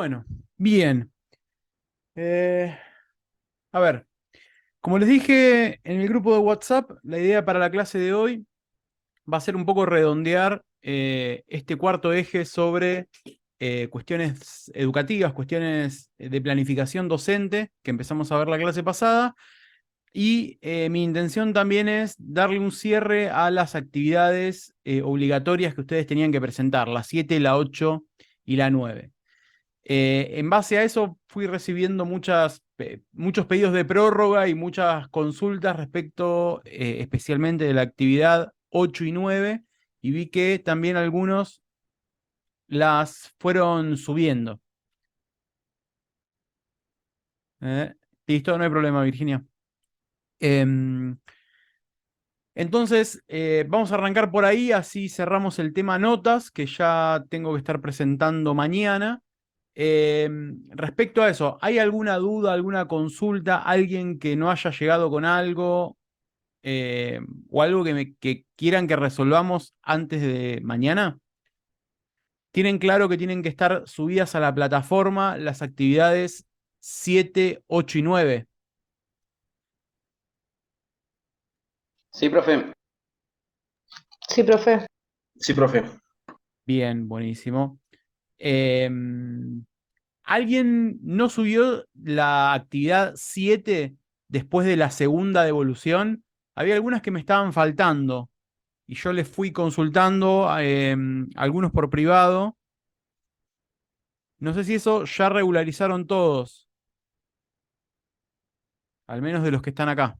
Bueno, bien. Eh, a ver, como les dije en el grupo de WhatsApp, la idea para la clase de hoy va a ser un poco redondear este cuarto eje sobre cuestiones educativas, cuestiones de planificación docente, que empezamos a ver la clase pasada. Y mi intención también es darle un cierre a las actividades obligatorias que ustedes tenían que presentar, la 7, la 8 y la 9. En base a eso fui recibiendo muchos pedidos de prórroga y muchas consultas respecto especialmente de la actividad 8 y 9 y vi que también algunos las fueron subiendo. Eh, Listo, no hay problema, Virginia. Em, entonces, vamos a arrancar por ahí, así cerramos el tema notas, que ya tengo que estar presentando mañana. Respecto a eso, ¿hay alguna duda, alguna consulta, alguien que no haya llegado con algo eh, o algo que quieran que resolvamos antes de mañana? ¿Tienen claro que tienen que estar subidas a la plataforma las actividades 7, 8 y 9? Sí, profe. Sí, profe. Sí, profe. Bien, buenísimo. Em, ¿Alguien no subió la actividad 7 después de la segunda devolución? Había algunas que me estaban faltando y yo les fui consultando algunos por privado. No sé si eso ya regularizaron todos, al menos de los que están acá.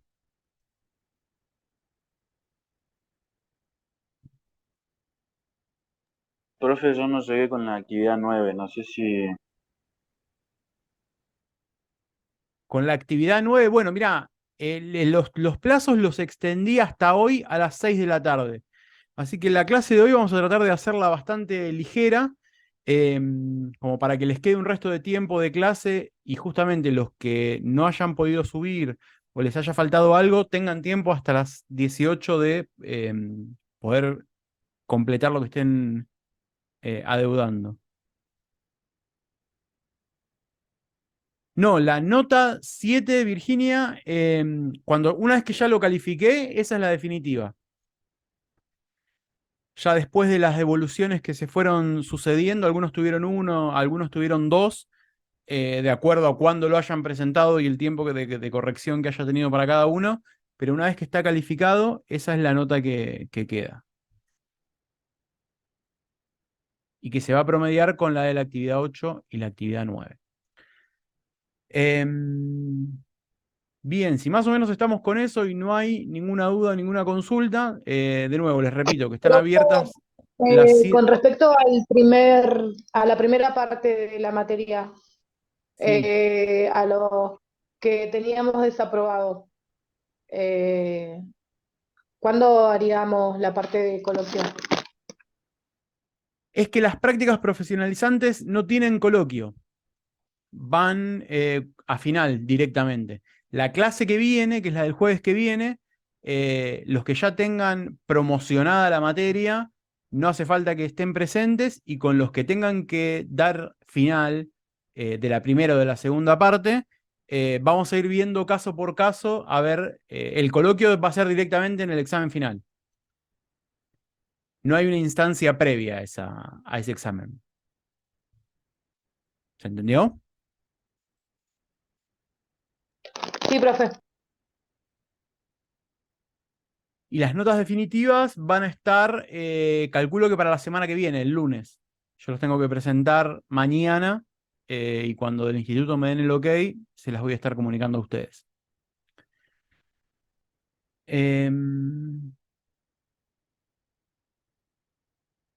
Profe, yo no llegué con la actividad 9, no sé si... Con la actividad 9, bueno, mirá, los plazos los extendí hasta hoy a las 6 de la tarde. Así que la clase de hoy vamos a tratar de hacerla bastante ligera, como para que les quede un resto de tiempo de clase y justamente los que no hayan podido subir o les haya faltado algo, tengan tiempo hasta las 18 de poder completar lo que estén adeudando. No, la nota 7, Virginia, una vez que ya lo califiqué, esa es la definitiva. Ya después de las devoluciones que se fueron sucediendo, algunos tuvieron uno, algunos tuvieron dos, de acuerdo a cuándo lo hayan presentado y el tiempo de corrección que haya tenido para cada uno, pero una vez que está calificado, esa es la nota que queda. Y que se va a promediar con la de la actividad 8 y la actividad 9. Bien, si más o menos estamos con eso y no hay ninguna duda, ninguna consulta, de nuevo les repito que están abiertas las... Con respecto a la primera parte de la materia, Sí. a lo que teníamos desaprobado, eh, ¿cuándo haríamos la parte de coloquio? Es que las prácticas profesionalizantes no tienen coloquio, van a final directamente. La clase que viene, que es la del jueves que viene, los que ya tengan promocionada la materia, no hace falta que estén presentes y con los que tengan que dar final de la primera o de la segunda parte, vamos a ir viendo caso por caso, a ver, el coloquio va a ser directamente en el examen final. No hay una instancia previa a ese examen. ¿Se entendió? Sí, profe. Y las notas definitivas van a estar, calculo que para la semana que viene, el lunes. Yo los tengo que presentar mañana y cuando del instituto me den el ok, se las voy a estar comunicando a ustedes.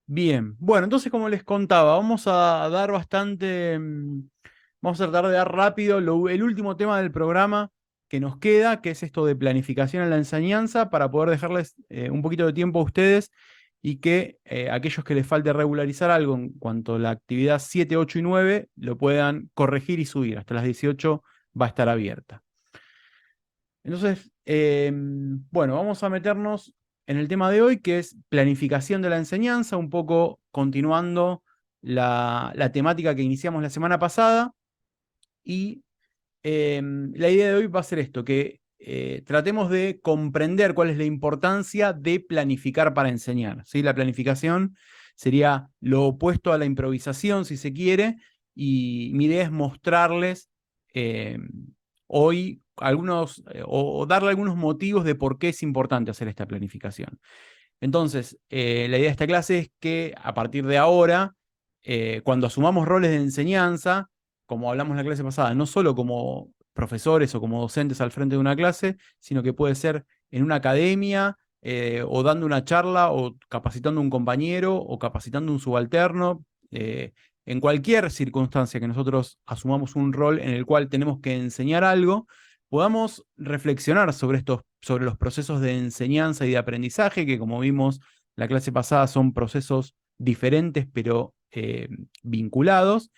Bien, bueno, entonces como les contaba, vamos a dar bastante, vamos a tratar de dar rápido el último tema del programa que nos queda, que es esto de planificación en la enseñanza, para poder dejarles un poquito de tiempo a ustedes y que aquellos que les falte regularizar algo en cuanto a la actividad 7, 8 y 9 lo puedan corregir y subir. Hasta las 18 va a estar abierta. Entonces, bueno, vamos a meternos en el tema de hoy, que es planificación de la enseñanza, un poco continuando la temática que iniciamos la semana pasada y la idea de hoy va a ser esto, que tratemos de comprender cuál es la importancia de planificar para enseñar, ¿sí? La planificación sería lo opuesto a la improvisación, si se quiere, y mi idea es mostrarles hoy algunos, o darle algunos motivos de por qué es importante hacer esta planificación. Entonces, la idea de esta clase es que a partir de ahora, cuando asumamos roles de enseñanza, como hablamos en la clase pasada, no solo como profesores o como docentes al frente de una clase, sino que puede ser en una academia, o dando una charla, o capacitando a un compañero, o capacitando a un subalterno, en cualquier circunstancia que nosotros asumamos un rol en el cual tenemos que enseñar algo, podamos reflexionar sobre los procesos de enseñanza y de aprendizaje, que como vimos la clase pasada son procesos diferentes pero vinculados,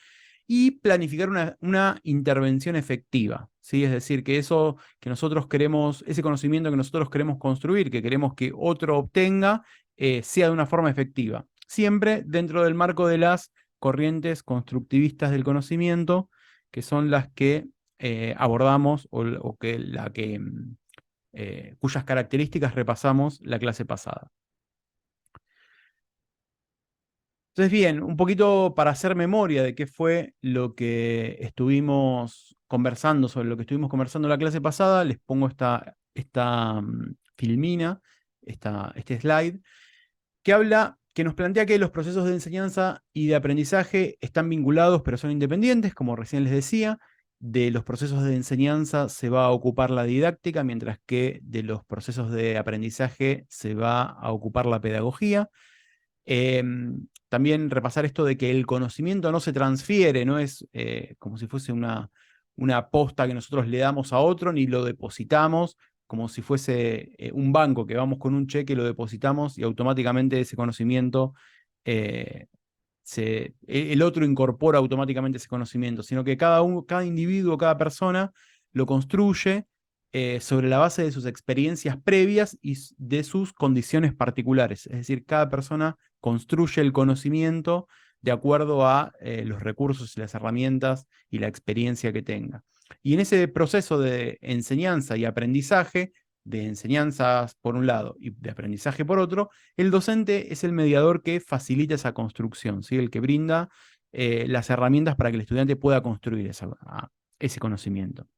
y planificar una intervención efectiva, ¿sí? Es decir, que eso que nosotros queremos, ese conocimiento que nosotros queremos construir, que queremos que otro obtenga, sea de una forma efectiva. Siempre dentro del marco de las corrientes constructivistas del conocimiento, que son las que abordamos cuyas características repasamos la clase pasada. Entonces, bien, un poquito para hacer memoria de qué fue lo que estuvimos conversando, sobre lo que estuvimos conversando la clase pasada, les pongo esta filmina, este slide, que nos plantea que los procesos de enseñanza y de aprendizaje están vinculados, pero son independientes, como recién les decía. De los procesos de enseñanza se va a ocupar la didáctica, mientras que de los procesos de aprendizaje se va a ocupar la pedagogía. También repasar esto de que el conocimiento no se transfiere, no es como si fuese una posta que nosotros le damos a otro, ni lo depositamos como si fuese un banco, que vamos con un cheque, lo depositamos y automáticamente ese conocimiento, el otro incorpora automáticamente ese conocimiento, sino que cada individuo, cada persona lo construye sobre la base de sus experiencias previas y de sus condiciones particulares. Es decir, cada persona construye el conocimiento de acuerdo a los recursos y las herramientas y la experiencia que tenga. Y en ese proceso de enseñanza y aprendizaje, de enseñanzas por un lado y de aprendizaje por otro, el docente es el mediador que facilita esa construcción, ¿sí? El que brinda las herramientas para que el estudiante pueda construir ese conocimiento.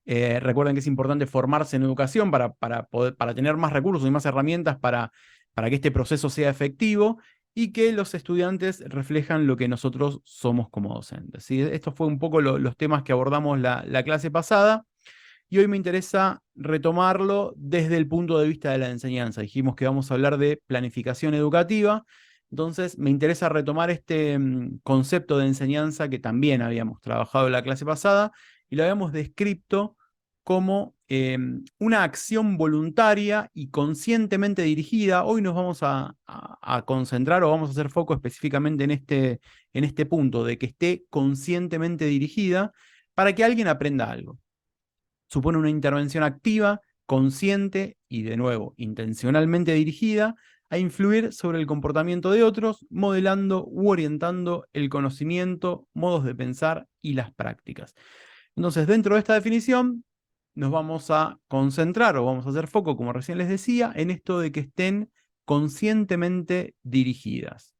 Recuerden que es importante formarse en educación para tener más recursos y más herramientas para que este proceso sea efectivo y que los estudiantes reflejan lo que nosotros somos como docentes, ¿sí? Estos fue un poco los temas que abordamos la clase pasada, y hoy me interesa retomarlo desde el punto de vista de la enseñanza. Dijimos que vamos a hablar de planificación educativa, entonces me interesa retomar este concepto de enseñanza que también habíamos trabajado en la clase pasada, y lo habíamos descrito como una acción voluntaria y conscientemente dirigida. Hoy nos vamos a concentrar, o vamos a hacer foco específicamente en este punto, de que esté conscientemente dirigida para que alguien aprenda algo. Supone una intervención activa, consciente y, de nuevo, intencionalmente dirigida a influir sobre el comportamiento de otros, modelando u orientando el conocimiento, modos de pensar y las prácticas. Entonces, dentro de esta definición, nos vamos a concentrar, o vamos a hacer foco, como recién les decía, en esto de que estén conscientemente dirigidas.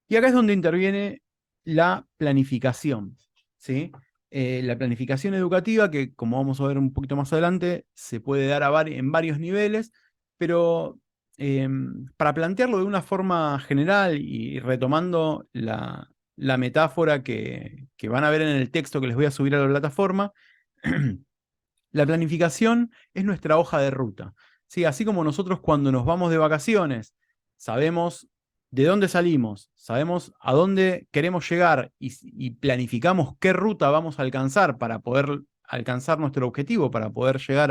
Y acá es donde interviene la planificación, ¿sí? La planificación educativa, que como vamos a ver un poquito más adelante, se puede dar en varios niveles, pero para plantearlo de una forma general y retomando la metáfora que van a ver en el texto que les voy a subir a la plataforma, la planificación es nuestra hoja de ruta, ¿sí? Así como nosotros cuando nos vamos de vacaciones sabemos de dónde salimos, sabemos a dónde queremos llegar y planificamos qué ruta vamos a alcanzar para poder alcanzar nuestro objetivo, para poder llegar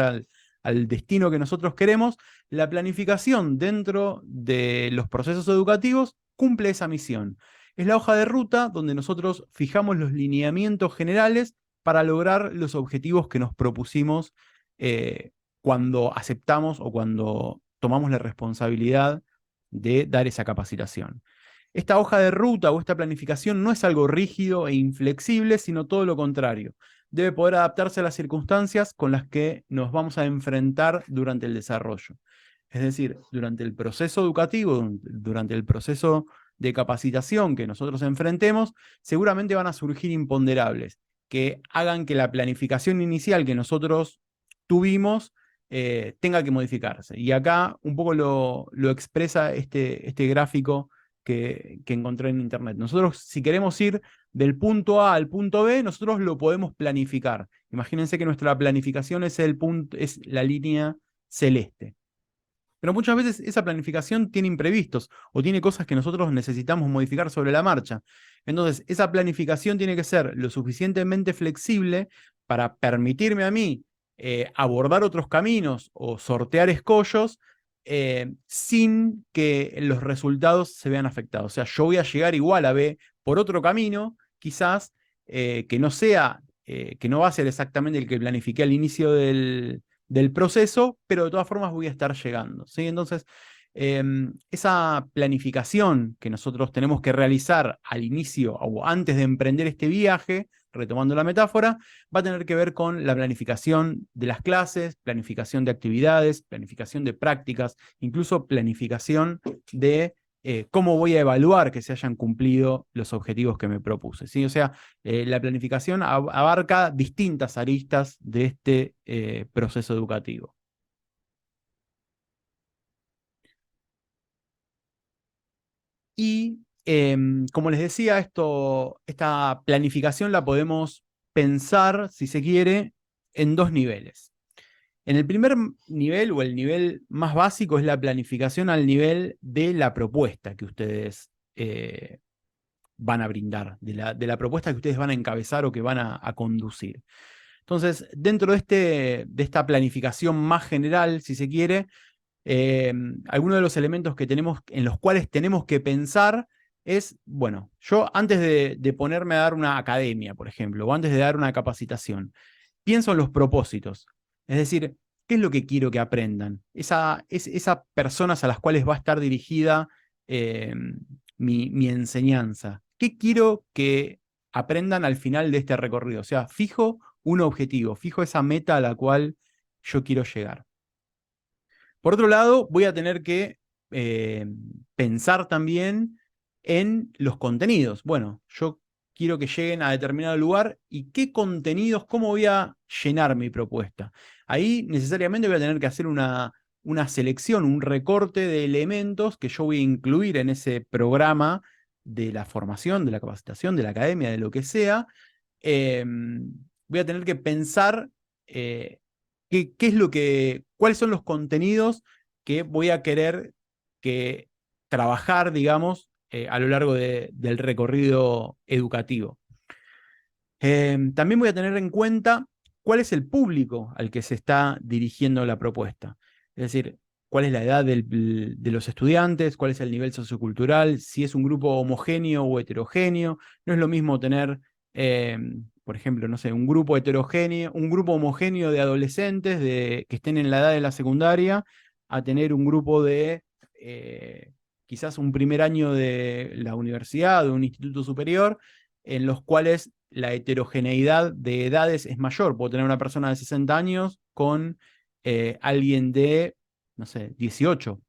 al destino que nosotros queremos, la planificación dentro de los procesos educativos cumple esa misión. Es la hoja de ruta donde nosotros fijamos los lineamientos generales para lograr los objetivos que nos propusimos cuando aceptamos o cuando tomamos la responsabilidad de dar esa capacitación. Esta hoja de ruta o esta planificación no es algo rígido e inflexible, sino todo lo contrario. Debe poder adaptarse a las circunstancias con las que nos vamos a enfrentar durante el desarrollo. Es decir, durante el proceso educativo, durante el proceso de capacitación que nosotros enfrentemos, seguramente van a surgir imponderables que hagan que la planificación inicial que nosotros tuvimos tenga que modificarse. Y acá un poco lo expresa este gráfico que encontré en internet. Nosotros, si queremos ir del punto A al punto B, nosotros lo podemos planificar. Imagínense que nuestra planificación es la línea celeste. Pero muchas veces esa planificación tiene imprevistos o tiene cosas que nosotros necesitamos modificar sobre la marcha. Entonces, esa planificación tiene que ser lo suficientemente flexible para permitirme a mí abordar otros caminos o sortear escollos sin que los resultados se vean afectados. O sea, yo voy a llegar igual a B por otro camino, quizás, que no sea, que no va a ser exactamente el que planifiqué al inicio del proceso, pero de todas formas voy a estar llegando, ¿sí? Entonces, esa planificación que nosotros tenemos que realizar al inicio o antes de emprender este viaje, retomando la metáfora, va a tener que ver con la planificación de las clases, planificación de actividades, planificación de prácticas, incluso planificación de cómo voy a evaluar que se hayan cumplido los objetivos que me propuse, ¿sí? O sea, la planificación abarca distintas aristas de este proceso educativo. Y como les decía, esta planificación la podemos pensar, si se quiere, en dos niveles. En el primer nivel, o el nivel más básico, es la planificación al nivel de la propuesta que ustedes van a brindar, de la propuesta que ustedes van a encabezar o que van a conducir. Entonces, dentro de esta planificación más general, si se quiere, algunos de los elementos en los cuales tenemos que pensar es, bueno, yo antes de ponerme a dar una academia, por ejemplo, o antes de dar una capacitación, pienso en los propósitos. Es decir, ¿qué es lo que quiero que aprendan? Esas personas a las cuales va a estar dirigida mi enseñanza. ¿Qué quiero que aprendan al final de este recorrido? O sea, fijo un objetivo, fijo esa meta a la cual yo quiero llegar. Por otro lado, voy a tener que pensar también en los contenidos. Bueno, yo quiero que lleguen a determinado lugar y qué contenidos, cómo voy a llenar mi propuesta. Ahí necesariamente voy a tener que hacer una selección, un recorte de elementos que yo voy a incluir en ese programa de la formación, de la capacitación, de la academia, de lo que sea. Voy a tener que pensar cuáles son los contenidos que voy a querer trabajar, digamos, a lo largo del recorrido educativo. También voy a tener en cuenta cuál es el público al que se está dirigiendo la propuesta. Es decir, cuál es la edad de los estudiantes, cuál es el nivel sociocultural, si es un grupo homogéneo o heterogéneo. No es lo mismo tener, por ejemplo, no sé, un grupo heterogéneo, un grupo homogéneo de adolescentes que estén en la edad de la secundaria, a tener un grupo de quizás un primer año de la universidad, de un instituto superior, en los cuales la heterogeneidad de edades es mayor. Puedo tener una persona de 60 años con alguien de, no sé, 18.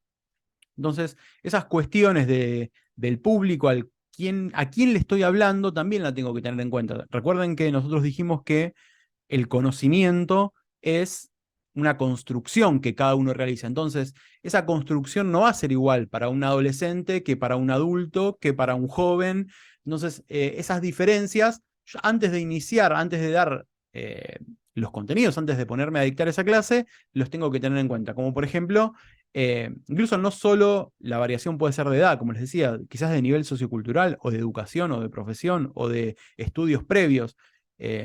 Entonces, esas cuestiones del público a quién le estoy hablando también la tengo que tener en cuenta. Recuerden que nosotros dijimos que el conocimiento es una construcción que cada uno realiza. Entonces, esa construcción no va a ser igual para un adolescente que para un adulto, que para un joven. Entonces, esas diferencias, antes de iniciar, antes de dar los contenidos, antes de ponerme a dictar esa clase, los tengo que tener en cuenta. Como por ejemplo, incluso no solo la variación puede ser de edad, como les decía, quizás de nivel sociocultural, o de educación, o de profesión, o de estudios previos.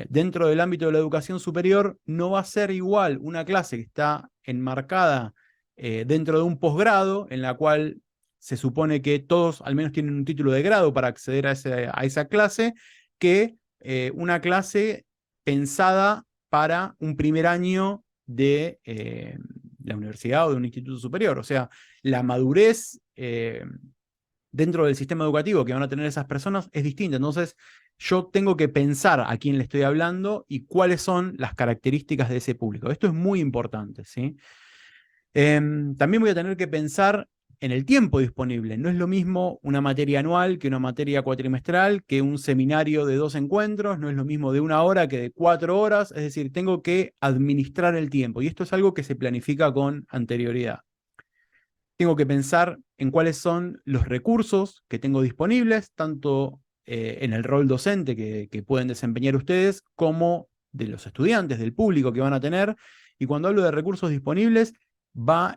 Dentro del ámbito de la educación superior no va a ser igual una clase que está enmarcada dentro de un posgrado, en la cual se supone que todos al menos tienen un título de grado para acceder a esa clase, que una clase pensada para un primer año de la universidad o de un instituto superior. O sea, la madurez dentro del sistema educativo que van a tener esas personas es distinta. Entonces, yo tengo que pensar a quién le estoy hablando y cuáles son las características de ese público. Esto es muy importante, ¿sí? También voy a tener que pensar en el tiempo disponible. No es lo mismo una materia anual que una materia cuatrimestral, que un seminario de 2 encuentros, no es lo mismo de 1 hora que de 4 horas, es decir, tengo que administrar el tiempo y esto es algo que se planifica con anterioridad. Tengo que pensar en cuáles son los recursos que tengo disponibles, tanto en el rol docente que pueden desempeñar ustedes, como de los estudiantes, del público que van a tener. Y cuando hablo de recursos disponibles,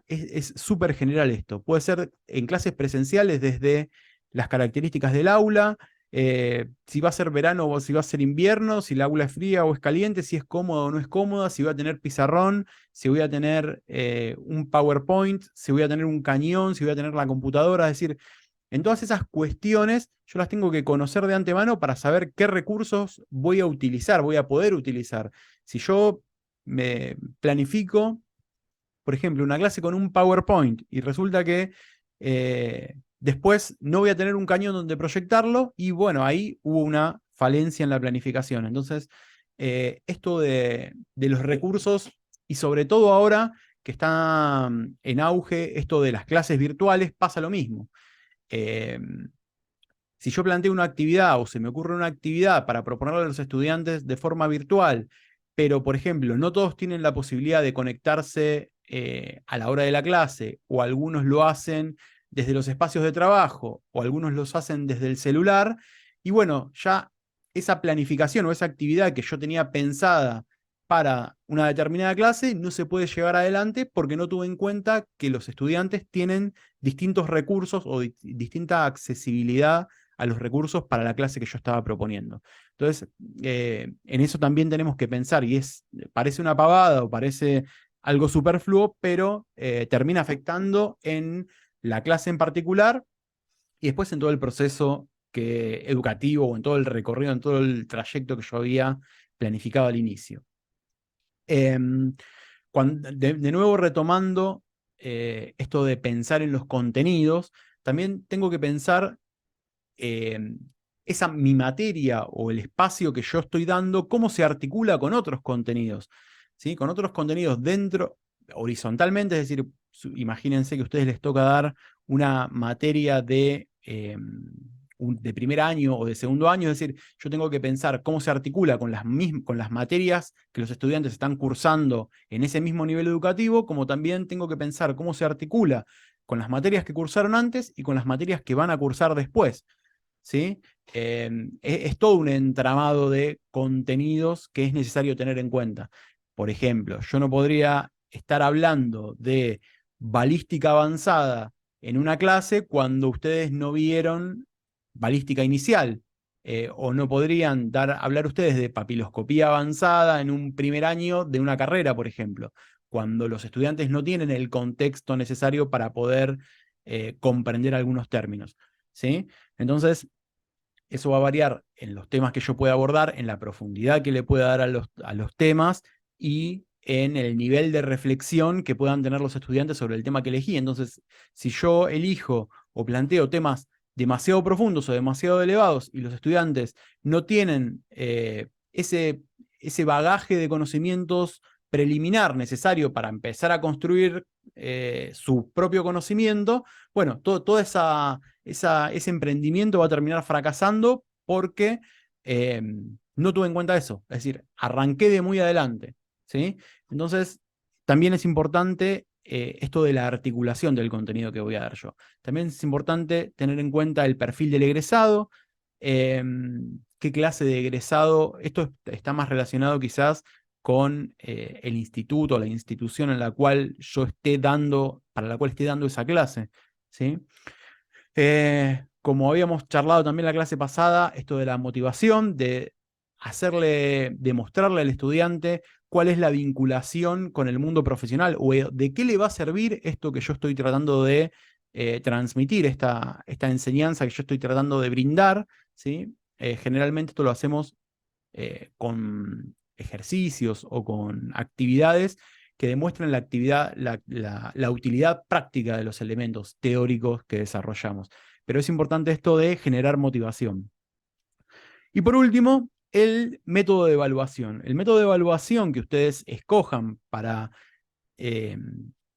es súper general esto. Puede ser en clases presenciales desde las características del aula, si va a ser verano o si va a ser invierno, si el aula es fría o es caliente, si es cómoda o no es cómoda, si voy a tener pizarrón, si voy a tener un PowerPoint, si voy a tener un cañón, si voy a tener la computadora. Es decir, en todas esas cuestiones yo las tengo que conocer de antemano para saber qué recursos voy a utilizar, voy a poder utilizar. Si yo me planifico, por ejemplo, una clase con un PowerPoint y resulta que después no voy a tener un cañón donde proyectarlo y bueno, ahí hubo una falencia en la planificación. Entonces, esto de los recursos y sobre todo ahora que está en auge esto de las clases virtuales, pasa lo mismo. Si yo planteo una actividad o se me ocurre una actividad para proponerle a los estudiantes de forma virtual, pero por ejemplo, no todos tienen la posibilidad de conectarse a la hora de la clase, o algunos lo hacen desde los espacios de trabajo, o algunos los hacen desde el celular, y bueno, ya esa planificación o esa actividad que yo tenía pensada para una determinada clase no se puede llevar adelante porque no tuve en cuenta que los estudiantes tienen distintos recursos o distinta accesibilidad a los recursos para la clase que yo estaba proponiendo. Entonces, en eso también tenemos que pensar, y parece una pavada o parece algo superfluo, pero termina afectando en la clase en particular y después en todo el proceso educativo o en todo el recorrido, en todo el trayecto que yo había planificado al inicio. De nuevo retomando esto de pensar en los contenidos, también tengo que pensar mi materia o el espacio que yo estoy dando, cómo se articula con otros contenidos, ¿sí? Con otros contenidos dentro, horizontalmente, es decir, imagínense que a ustedes les toca dar una materia de primer año o de segundo año, es decir, yo tengo que pensar cómo se articula con las materias que los estudiantes están cursando en ese mismo nivel educativo, como también tengo que pensar cómo se articula con las materias que cursaron antes y con las materias que van a cursar después, ¿sí? Es todo un entramado de contenidos que es necesario tener en cuenta. Por ejemplo, yo no podría estar hablando de balística avanzada en una clase cuando ustedes no vieron balística inicial, o no podrían hablar ustedes de papiloscopía avanzada en un primer año de una carrera, por ejemplo, cuando los estudiantes no tienen el contexto necesario para poder comprender algunos términos, ¿sí? Entonces, eso va a variar en los temas que yo pueda abordar, en la profundidad que le pueda dar a los temas y en el nivel de reflexión que puedan tener los estudiantes sobre el tema que elegí. Entonces, si yo elijo o planteo temas demasiado profundos o demasiado elevados y los estudiantes no tienen ese bagaje de conocimientos preliminar necesario para empezar a construir su propio conocimiento, bueno, toda ese emprendimiento va a terminar fracasando porque no tuve en cuenta eso. Es decir, arranqué de muy adelante, ¿sí? Entonces, también es importante esto de la articulación del contenido que voy a dar yo. También es importante tener en cuenta el perfil del egresado, qué clase de egresado. Esto está más relacionado quizás con el instituto o la institución en la cual yo para la cual esté dando esa clase, ¿sí? Como habíamos charlado también en la clase pasada, esto de la motivación, de demostrarle al estudiante cuál es la vinculación con el mundo profesional o de qué le va a servir esto que yo estoy tratando de transmitir, esta enseñanza que yo estoy tratando de brindar, ¿sí? Generalmente esto lo hacemos con ejercicios o con actividades que demuestren la actividad, la utilidad práctica de los elementos teóricos que desarrollamos. Pero es importante esto de generar motivación. Y por último, el método de evaluación. El método de evaluación que ustedes escojan para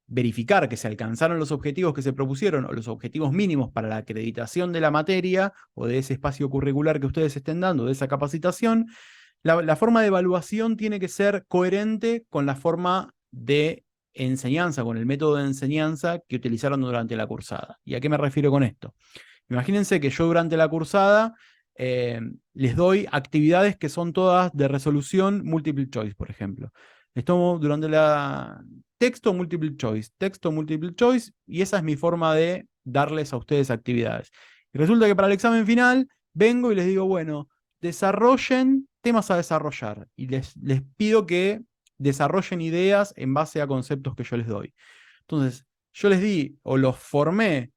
verificar que se alcanzaron los objetivos que se propusieron o los objetivos mínimos para la acreditación de la materia o de ese espacio curricular que ustedes estén dando, de esa capacitación, la forma de evaluación tiene que ser coherente con la forma de enseñanza, con el método de enseñanza que utilizaron durante la cursada. ¿Y a qué me refiero con esto? Imagínense que yo durante la cursada les doy actividades que son todas de resolución multiple choice, por ejemplo. Les tomo durante la texto multiple choice, y esa es mi forma de darles a ustedes actividades. Y resulta que para el examen final vengo y les digo, bueno, desarrollen temas a desarrollar, y les pido que desarrollen ideas en base a conceptos que yo les doy. Entonces, yo les di o los formé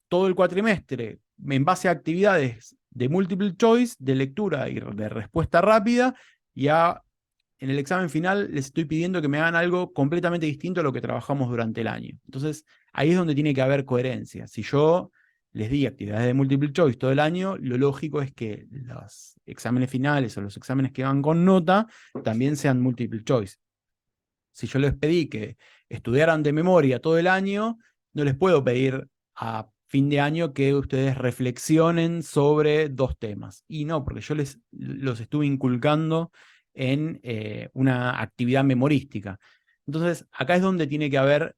todo el cuatrimestre en base a actividades de multiple choice, de lectura y de respuesta rápida, y en el examen final les estoy pidiendo que me hagan algo completamente distinto a lo que trabajamos durante el año. Entonces, ahí es donde tiene que haber coherencia. Si yo les di actividades de multiple choice todo el año, lo lógico es que los exámenes finales o los exámenes que van con nota también sean multiple choice. Si yo les pedí que estudiaran de memoria todo el año, no les puedo pedir a fin de año que ustedes reflexionen sobre 2 temas. Y no, porque yo los estuve inculcando en una actividad memorística. Entonces, acá es donde tiene que haber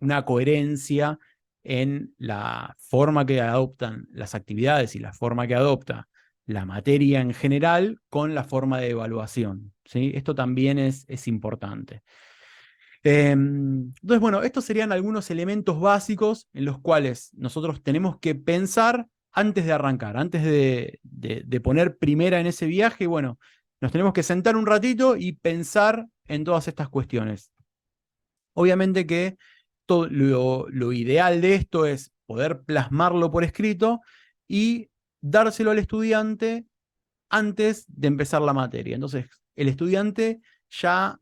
una coherencia en la forma que adoptan las actividades y la forma que adopta la materia en general con la forma de evaluación, ¿sí? Esto también es importante. Entonces, bueno, estos serían algunos elementos básicos en los cuales nosotros tenemos que pensar antes de arrancar, antes de poner primera en ese viaje. Bueno, nos tenemos que sentar un ratito y pensar en todas estas cuestiones. Obviamente que lo ideal de esto es poder plasmarlo por escrito y dárselo al estudiante antes de empezar la materia. Entonces, el estudiante ya...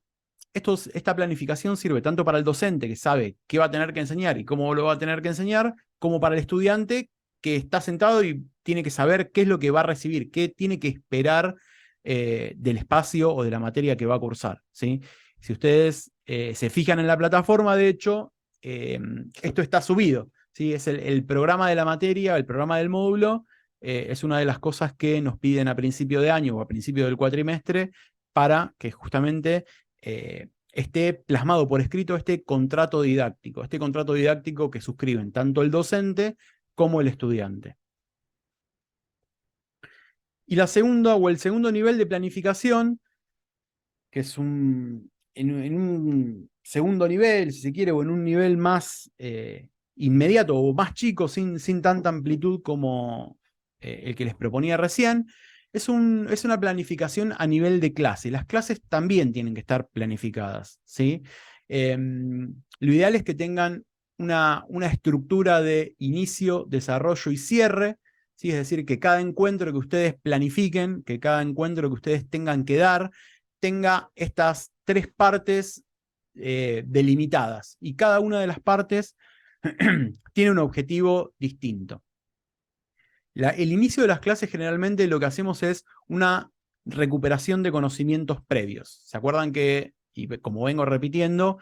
Esta planificación sirve tanto para el docente, que sabe qué va a tener que enseñar y cómo lo va a tener que enseñar, como para el estudiante, que está sentado y tiene que saber qué es lo que va a recibir, qué tiene que esperar del espacio o de la materia que va a cursar, ¿sí? Si ustedes se fijan en la plataforma, de hecho, esto está subido, ¿sí? Es el programa de la materia, el programa del módulo, es una de las cosas que nos piden a principio de año o a principio del cuatrimestre para que justamente esté plasmado por escrito este contrato didáctico que suscriben tanto el docente como el estudiante. Y la segunda o el segundo nivel de planificación, que es en un segundo nivel, si se quiere, o en un nivel más inmediato o más chico, sin tanta amplitud como el que les proponía recién, es una planificación a nivel de clase. Las clases también tienen que estar planificadas, ¿sí? Lo ideal es que tengan una estructura de inicio, desarrollo y cierre, ¿sí? Es decir, que cada encuentro que ustedes planifiquen, que cada encuentro que ustedes tengan que dar, tenga estas 3 partes delimitadas, y cada una de las partes tiene un objetivo distinto. El inicio de las clases generalmente lo que hacemos es una recuperación de conocimientos previos. ¿Se acuerdan que, y como vengo repitiendo,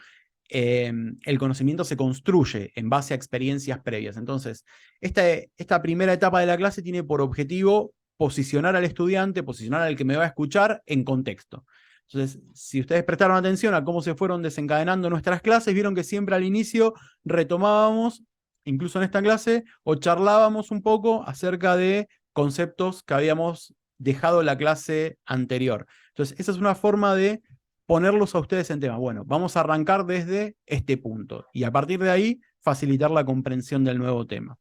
el conocimiento se construye en base a experiencias previas? Entonces, esta primera etapa de la clase tiene por objetivo posicionar al estudiante, posicionar al que me va a escuchar en contexto. Entonces, si ustedes prestaron atención a cómo se fueron desencadenando nuestras clases, vieron que siempre al inicio retomábamos, incluso en esta clase, o charlábamos un poco acerca de conceptos que habíamos dejado la clase anterior. Entonces, esa es una forma de ponerlos a ustedes en tema. Bueno, vamos a arrancar desde este punto, y a partir de ahí facilitar la comprensión del nuevo tema.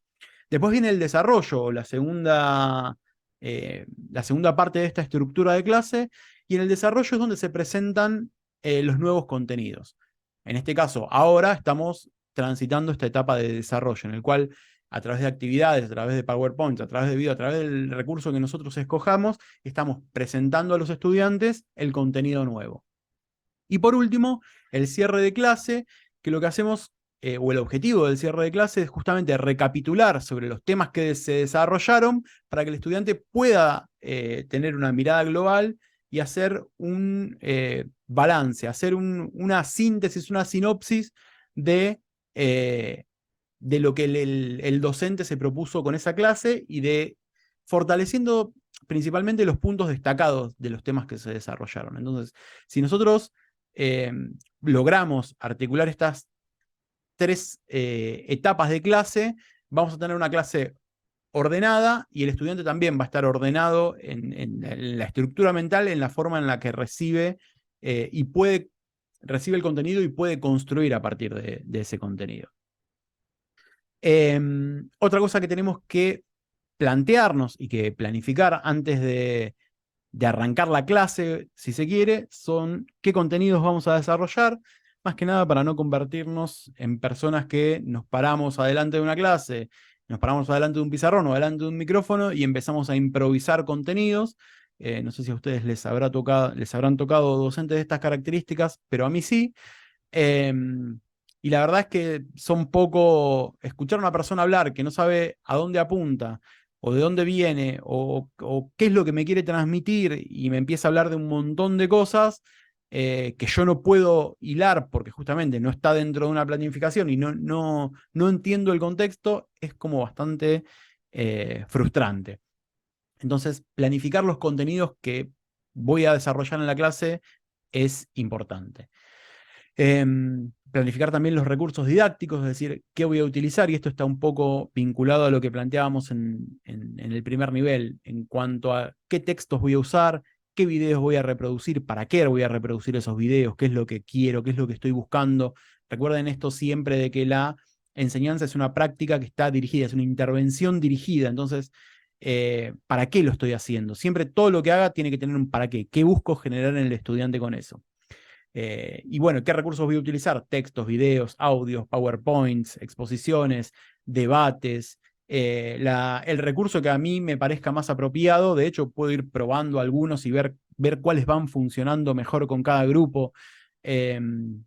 Después viene el desarrollo, la segunda parte de esta estructura de clase, y en el desarrollo es donde se presentan los nuevos contenidos. En este caso, ahora estamos transitando esta etapa de desarrollo, en el cual a través de actividades, a través de PowerPoint, a través de video, a través del recurso que nosotros escojamos, estamos presentando a los estudiantes el contenido nuevo. Y por último, el cierre de clase, que lo que hacemos, o el objetivo del cierre de clase es justamente recapitular sobre los temas que se desarrollaron para que el estudiante pueda tener una mirada global y hacer un balance, hacer una síntesis, una sinopsis eh, de lo que el docente se propuso con esa clase y de fortaleciendo principalmente los puntos destacados de los temas que se desarrollaron. Entonces, si nosotros logramos articular estas 3 etapas de clase, vamos a tener una clase ordenada y el estudiante también va a estar ordenado en la estructura mental, en la forma en la que recibe recibe el contenido y puede construir a partir de ese contenido. Otra cosa que tenemos que plantearnos y que planificar antes de arrancar la clase, si se quiere, son qué contenidos vamos a desarrollar, más que nada para no convertirnos en personas que nos paramos adelante de una clase, nos paramos adelante de un pizarrón o adelante de un micrófono y empezamos a improvisar contenidos. No sé si a ustedes les habrán tocado docentes de estas características, pero a mí sí. Y la verdad es que son poco, escuchar a una persona hablar que no sabe a dónde apunta, o de dónde viene, o qué es lo que me quiere transmitir, y me empieza a hablar de un montón de cosas que yo no puedo hilar porque justamente no está dentro de una planificación y no entiendo el contexto, es como bastante frustrante. Entonces, planificar los contenidos que voy a desarrollar en la clase es importante. Planificar también los recursos didácticos, es decir, qué voy a utilizar, y esto está un poco vinculado a lo que planteábamos en el primer nivel, en cuanto a qué textos voy a usar, qué videos voy a reproducir, para qué voy a reproducir esos videos, qué es lo que quiero, qué es lo que estoy buscando. Recuerden esto siempre de que la enseñanza es una práctica que está dirigida, es una intervención dirigida, entonces, ¿para qué lo estoy haciendo? Siempre todo lo que haga tiene que tener un para qué busco generar en el estudiante con eso. Y bueno, ¿qué recursos voy a utilizar? Textos, videos, audios, PowerPoints, exposiciones, debates. El recurso que a mí me parezca más apropiado, de hecho puedo ir probando algunos y ver cuáles van funcionando mejor con cada grupo. En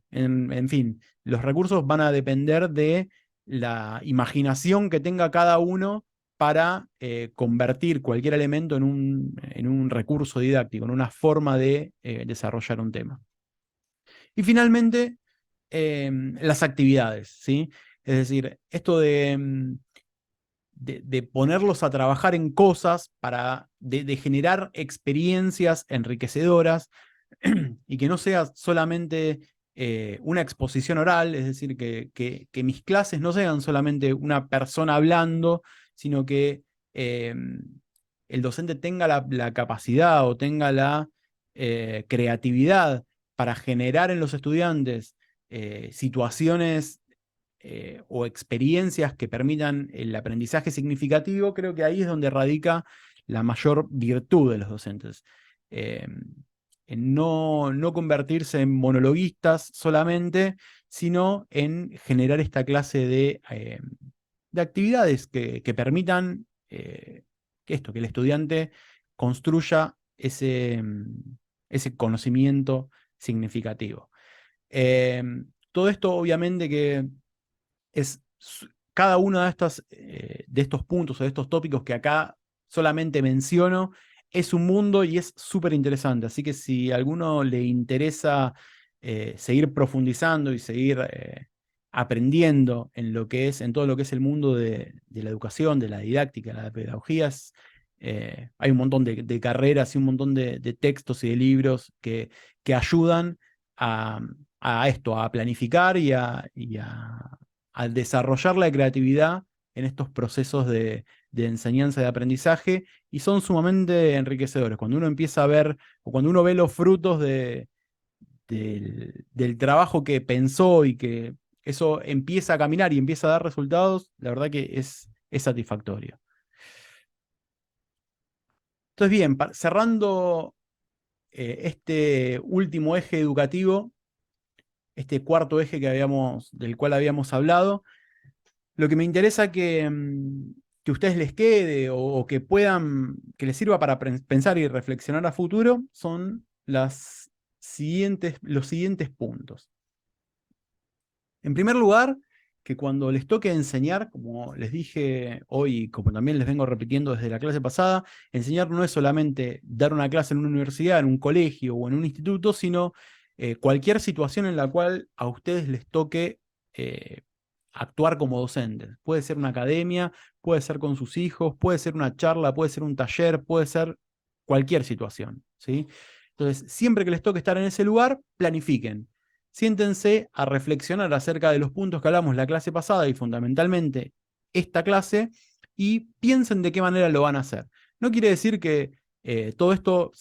fin, los recursos van a depender de la imaginación que tenga cada uno para convertir cualquier elemento en un recurso didáctico, en una forma de desarrollar un tema. Y finalmente, las actividades, ¿sí? Es decir, esto de ponerlos a trabajar en cosas de generar experiencias enriquecedoras y que no sea solamente una exposición oral, es decir, que mis clases no sean solamente una persona hablando, sino que el docente tenga la capacidad o tenga la creatividad para generar en los estudiantes situaciones o experiencias que permitan el aprendizaje significativo. Creo que ahí es donde radica la mayor virtud de los docentes. En no convertirse en monologuistas solamente, sino en generar esta clase de actividades que permitan que el estudiante construya ese conocimiento significativo. Todo esto obviamente que es cada uno de estos puntos o de estos tópicos que acá solamente menciono, es un mundo y es súper interesante. Así que si a alguno le interesa seguir profundizando y seguir aprendiendo en todo lo que es el mundo de la educación, de la didáctica, de la pedagogía, hay un montón de carreras y un montón de textos y de libros que ayudan a esto, a planificar y a desarrollar la creatividad en estos procesos de enseñanza y de aprendizaje, y son sumamente enriquecedores. Cuando uno empieza a ver, o cuando uno ve los frutos del trabajo que pensó y que eso empieza a caminar y empieza a dar resultados, la verdad que es satisfactorio. Entonces, bien, cerrando este último eje educativo, este cuarto eje del cual habíamos hablado, lo que me interesa que a ustedes les quede o que les sirva para pensar y reflexionar a futuro son las los siguientes puntos. En primer lugar, que cuando les toque enseñar, como les dije hoy, como también les vengo repitiendo desde la clase pasada, enseñar no es solamente dar una clase en una universidad, en un colegio o en un instituto, sino cualquier situación en la cual a ustedes les toque actuar como docentes. Puede ser una academia, puede ser con sus hijos, puede ser una charla, puede ser un taller, puede ser cualquier situación, ¿sí? Entonces, siempre que les toque estar en ese lugar, planifiquen. Siéntense a reflexionar acerca de los puntos que hablamos la clase pasada y fundamentalmente esta clase y piensen de qué manera lo van a hacer. No quiere decir que todo esto,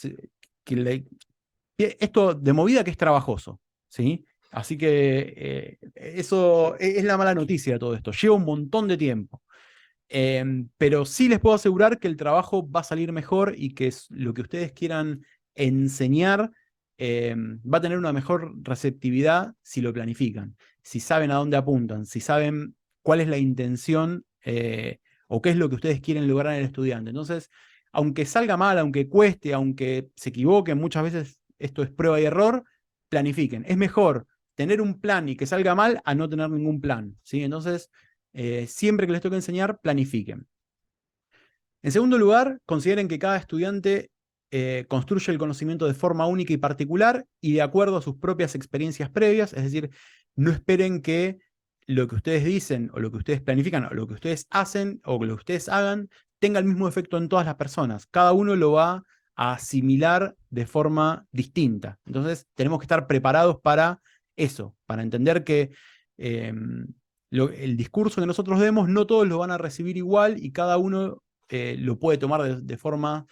esto de movida que es trabajoso, ¿sí? Así que eso es la mala noticia de todo esto. Lleva un montón de tiempo. Pero sí les puedo asegurar que el trabajo va a salir mejor y que lo que ustedes quieran enseñar va a tener una mejor receptividad si lo planifican, si saben a dónde apuntan, si saben cuál es la intención o qué es lo que ustedes quieren lograr en el estudiante. Entonces, aunque salga mal, aunque cueste, aunque se equivoquen, muchas veces esto es prueba y error, planifiquen. Es mejor tener un plan y que salga mal a no tener ningún plan, ¿sí? Entonces, siempre que les toque enseñar, planifiquen. En segundo lugar, consideren que cada estudiante construye el conocimiento de forma única y particular y de acuerdo a sus propias experiencias previas, es decir, no esperen que lo que ustedes dicen o lo que ustedes planifican o lo que ustedes hacen o lo que ustedes hagan tenga el mismo efecto en todas las personas. Cada uno lo va a asimilar de forma distinta. Entonces, tenemos que estar preparados para eso, para entender que el discurso que nosotros demos no todos lo van a recibir igual y cada uno lo puede tomar de forma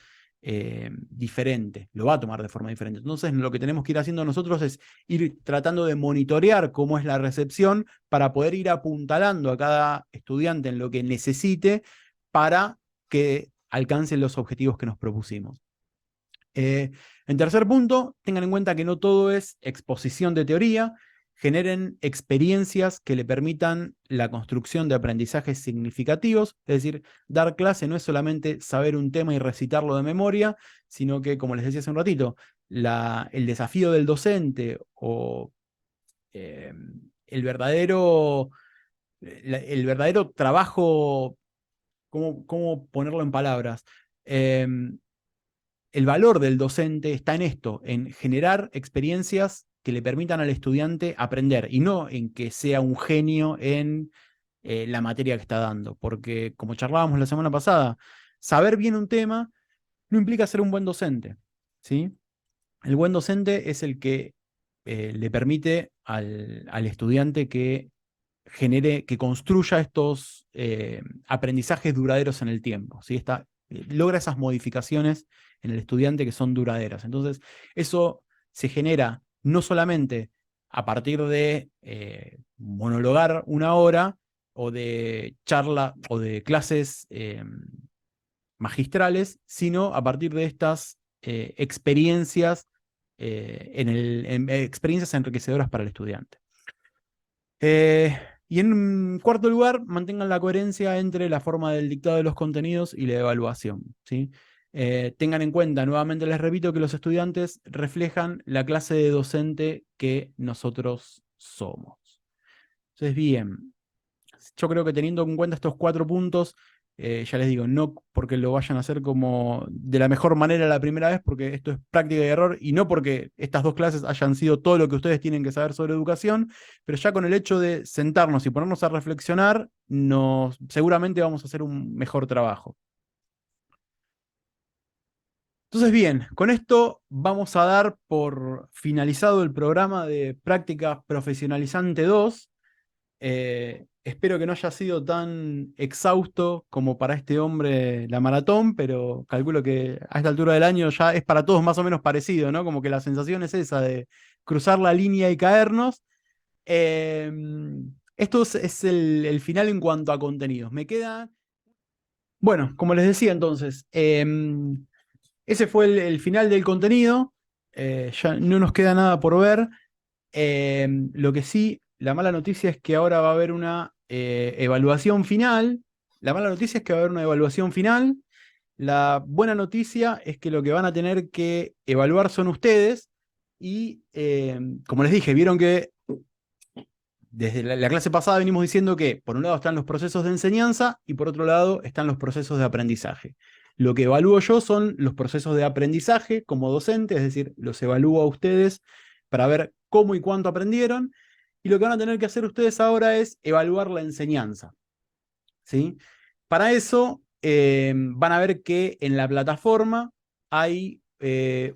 diferente, lo va a tomar de forma diferente. Entonces lo que tenemos que ir haciendo nosotros es ir tratando de monitorear cómo es la recepción para poder ir apuntalando a cada estudiante en lo que necesite para que alcancen los objetivos que nos propusimos. En tercer punto, tengan en cuenta que no todo es exposición de teoría. Generen experiencias que le permitan la construcción de aprendizajes significativos, es decir, dar clase no es solamente saber un tema y recitarlo de memoria, sino que, como les decía hace un ratito, el desafío del docente o el verdadero trabajo, ¿cómo ponerlo en palabras? El valor del docente está en esto, en generar experiencias que le permitan al estudiante aprender y no en que sea un genio en la materia que está dando. Porque, como charlábamos la semana pasada, saber bien un tema no implica ser un buen docente, ¿sí? El buen docente es el que le permite al estudiante que genere, que construya estos aprendizajes duraderos en el tiempo, ¿sí? Logra esas modificaciones en el estudiante que son duraderas. Entonces, eso se genera no solamente a partir de monologar una hora o de charla o de clases magistrales, sino a partir de estas experiencias, experiencias enriquecedoras para el estudiante. Y en cuarto lugar, mantengan la coherencia entre la forma del dictado de los contenidos y la evaluación, ¿sí? Tengan en cuenta, nuevamente les repito, que los estudiantes reflejan la clase de docente que nosotros somos. Entonces, bien, yo creo que teniendo en cuenta estos 4 puntos, ya les digo, no porque lo vayan a hacer como de la mejor manera la primera vez, porque esto es práctica y error, y no porque estas 2 clases hayan sido todo lo que ustedes tienen que saber sobre educación, pero ya con el hecho de sentarnos y ponernos a reflexionar, seguramente vamos a hacer un mejor trabajo. Entonces, bien, con esto vamos a dar por finalizado el programa de Práctica Profesionalizante 2. Espero que no haya sido tan exhausto como para este hombre la maratón, pero calculo que a esta altura del año ya es para todos más o menos parecido, ¿no? Como que la sensación es esa de cruzar la línea y caernos. Esto es el final en cuanto a contenidos. Me queda... Bueno, como les decía entonces, ese fue el final del contenido. Ya no nos queda nada por ver. Lo que sí, la mala noticia es que ahora va a haber una evaluación final. La mala noticia es que va a haber una evaluación final. La buena noticia es que lo que van a tener que evaluar son ustedes Y como les dije, vieron que desde la clase pasada venimos diciendo que por un lado están los procesos de enseñanza y por otro lado están los procesos de aprendizaje. Lo que evalúo yo son los procesos de aprendizaje como docente, es decir, los evalúo a ustedes para ver cómo y cuánto aprendieron, y lo que van a tener que hacer ustedes ahora es evaluar la enseñanza, ¿sí? Para eso van a ver que en la plataforma hay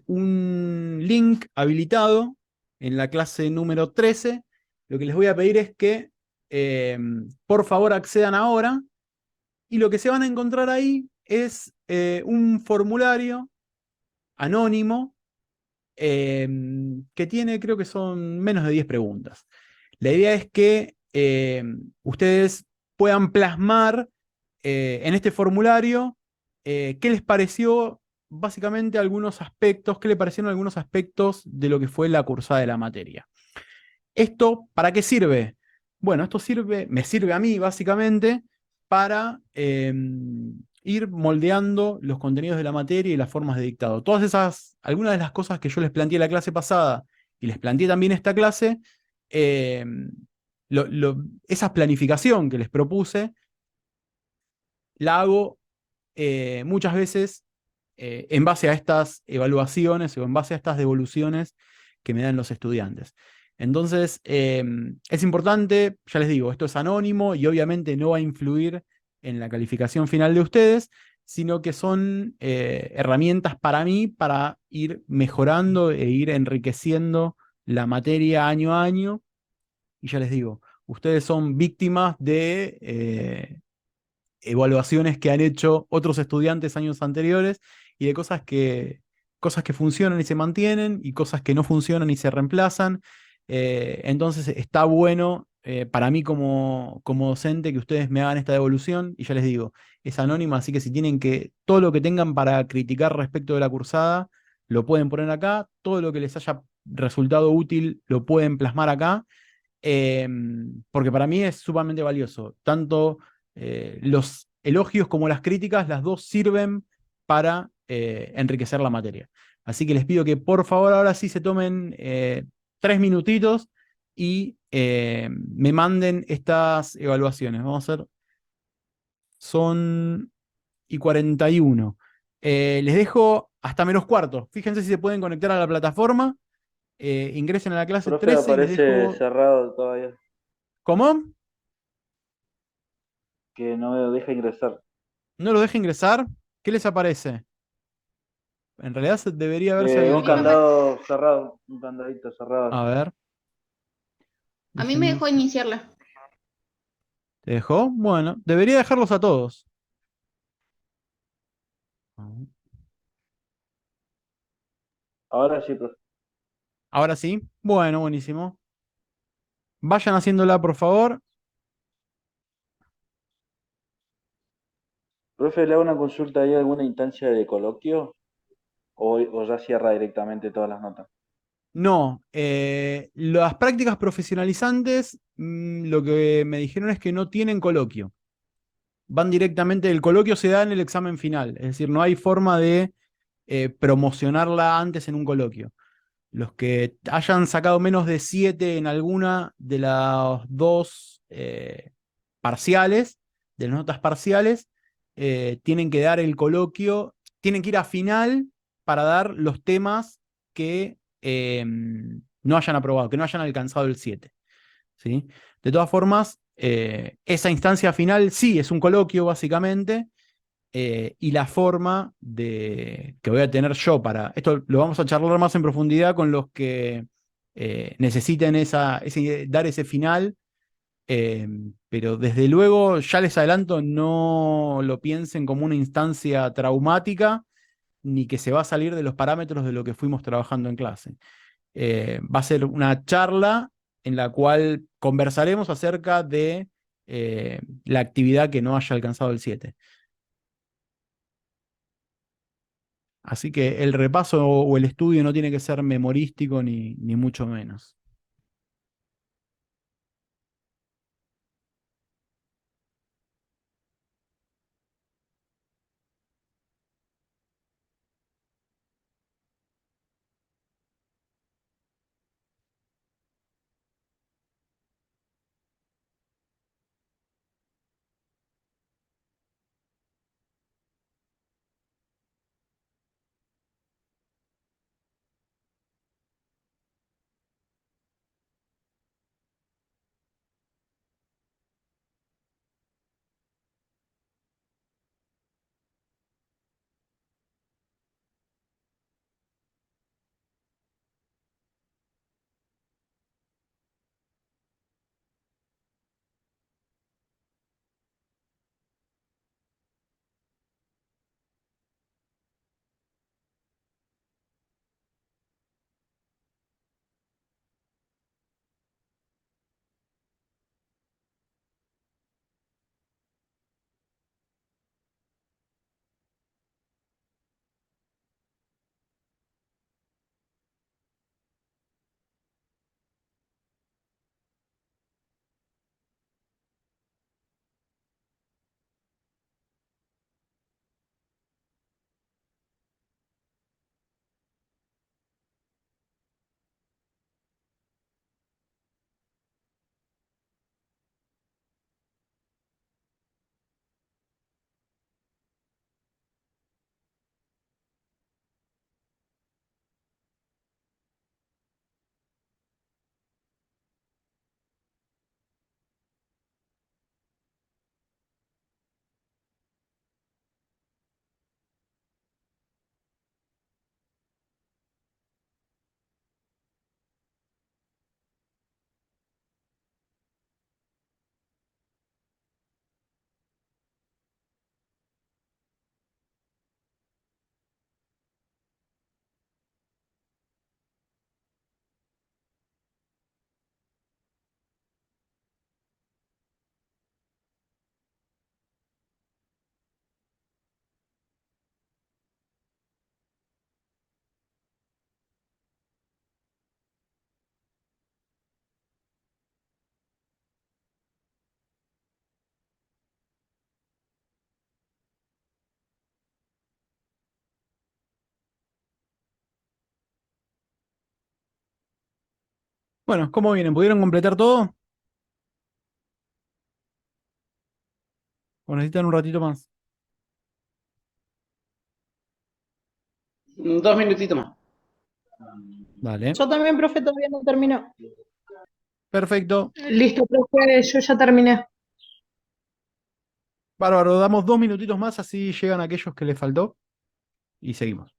un link habilitado en la clase número 13. Lo que les voy a pedir es que por favor accedan ahora, y lo que se van a encontrar ahí es un formulario anónimo que tiene, creo que son menos de 10 preguntas. La idea es que ustedes puedan plasmar en este formulario qué les pareció básicamente algunos aspectos, qué le parecieron algunos aspectos de lo que fue la cursada de la materia. ¿Esto para qué sirve? Bueno, esto me sirve a mí básicamente para ir moldeando los contenidos de la materia y las formas de dictado. Algunas de las cosas que yo les planteé la clase pasada y les planteé también esta clase, eh, esa planificación que les propuse, la hago muchas veces en base a estas evaluaciones o en base a estas devoluciones que me dan los estudiantes. Entonces, es importante, ya les digo, esto es anónimo y obviamente no va a influir en la calificación final de ustedes, sino que son herramientas para mí para ir mejorando e ir enriqueciendo la materia año a año. Y ya les digo, ustedes son víctimas de evaluaciones que han hecho otros estudiantes años anteriores y de cosas que funcionan y se mantienen y cosas que no funcionan y se reemplazan. Entonces está bueno para mí como docente que ustedes me hagan esta devolución, y ya les digo, es anónima, así que si tienen todo lo que tengan para criticar respecto de la cursada, lo pueden poner acá, todo lo que les haya resultado útil lo pueden plasmar acá, eh, porque para mí es sumamente valioso. Tanto los elogios como las críticas, las dos sirven para enriquecer la materia. Así que les pido que por favor ahora sí se tomen 3 minutitos y me manden estas evaluaciones. Vamos a hacer, son y 41. Les dejo hasta menos cuarto. Fíjense si se pueden conectar a la plataforma. Ingresen a la clase Profe, 13 y les aparece dejo... cerrado todavía, ¿Cómo? que no me deja ingresar. ¿No lo deja ingresar? ¿Qué les aparece? En realidad debería haberse Un Sí, habilitado. candado cerrado, un candadito cerrado. A ver, a mí me déjenme. dejó iniciarla. ¿Te dejó? Bueno, debería dejarlos a todos. Ahora sí, profe. Ahora sí. Bueno, buenísimo. Vayan haciéndola, por favor. Profe, ¿le hago una consulta? ¿Hay alguna instancia de coloquio? ¿O ya cierra directamente todas las notas? No, las prácticas profesionalizantes, lo que me dijeron es que no tienen coloquio. Van directamente, el coloquio se da en el examen final. Es decir, no hay forma de promocionarla antes en un coloquio. Los que hayan sacado menos de 7 en alguna de las dos parciales, de las notas parciales, tienen que dar el coloquio, tienen que ir a final para dar los temas que no hayan aprobado, que no hayan alcanzado el 7. ¿Sí? De todas formas, esa instancia final sí es un coloquio, básicamente, y la forma que voy a tener yo para... Esto lo vamos a charlar más en profundidad con los que necesiten dar ese final, eh, pero desde luego ya les adelanto, no lo piensen como una instancia traumática, ni que se va a salir de los parámetros de lo que fuimos trabajando en clase. Va a ser una charla en la cual conversaremos acerca de la actividad que no haya alcanzado el 7. Así que el repaso o el estudio no tiene que ser memorístico ni mucho menos. Bueno, ¿cómo vienen? ¿Pudieron completar todo? ¿O necesitan un ratito más? 2 minutitos más. Dale. Yo también, profe, todavía no terminó. Perfecto. Listo, profe, yo ya terminé. Bárbaro, damos 2 minutitos más, así llegan aquellos que les faltó y seguimos.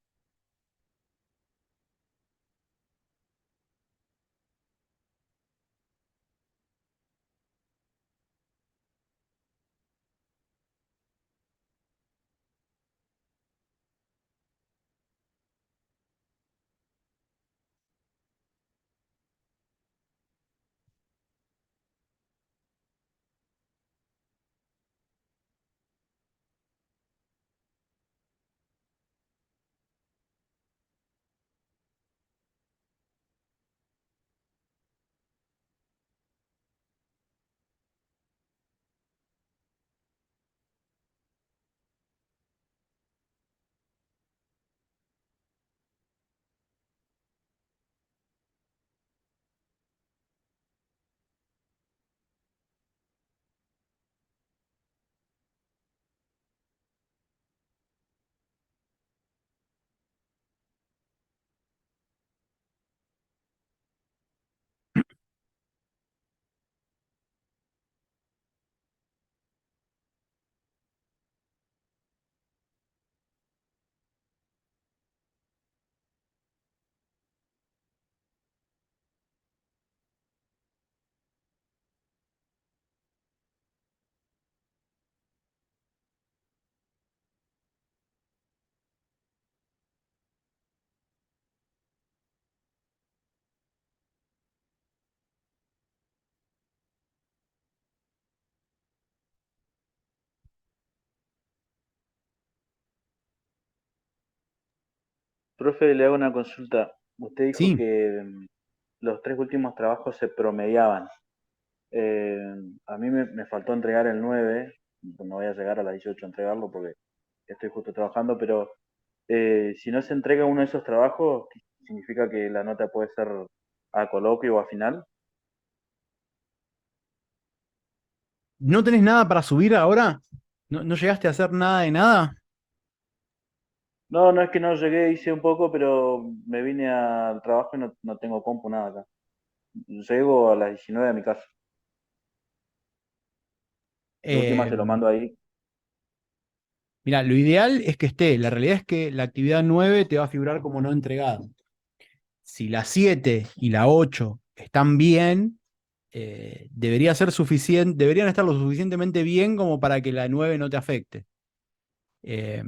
Profe, le hago una consulta. Usted dijo Sí, que los 3 últimos trabajos se promediaban. Eh, a mí me faltó entregar el 9. No voy a llegar a las 18 a entregarlo porque estoy justo trabajando, pero si no se entrega uno de esos trabajos, ¿significa que la nota puede ser a coloquio o a final? ¿no tenés nada para subir ahora? ¿No llegaste a hacer nada de nada? No, no es que no llegué, hice un poco, pero me vine al trabajo y no tengo compu, nada acá. Llego a las 19 a mi casa. De última Eh, se lo mando ahí. Mira, lo ideal es que esté. La realidad es que la actividad 9 te va a figurar como no entregada. Si la 7 y la 8 están bien, debería ser suficiente, deberían estar lo suficientemente bien como para que la 9 no te afecte. Eh,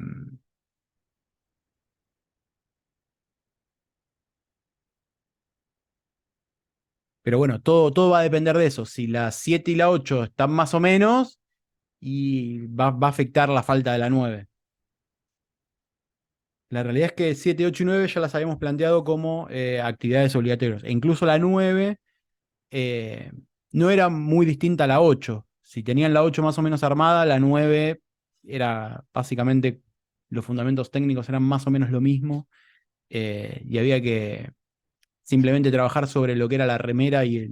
pero bueno, todo va a depender de eso. Si la 7 y la 8 están más o menos, y va a afectar la falta de la 9. La realidad es que 7, 8 y 9 ya las habíamos planteado como actividades obligatorias. E incluso la 9 eh, no era muy distinta a la 8. Si tenían la 8 más o menos armada, la 9 era básicamente los fundamentos técnicos eran más o menos lo mismo, y había que simplemente trabajar sobre lo que era la remera y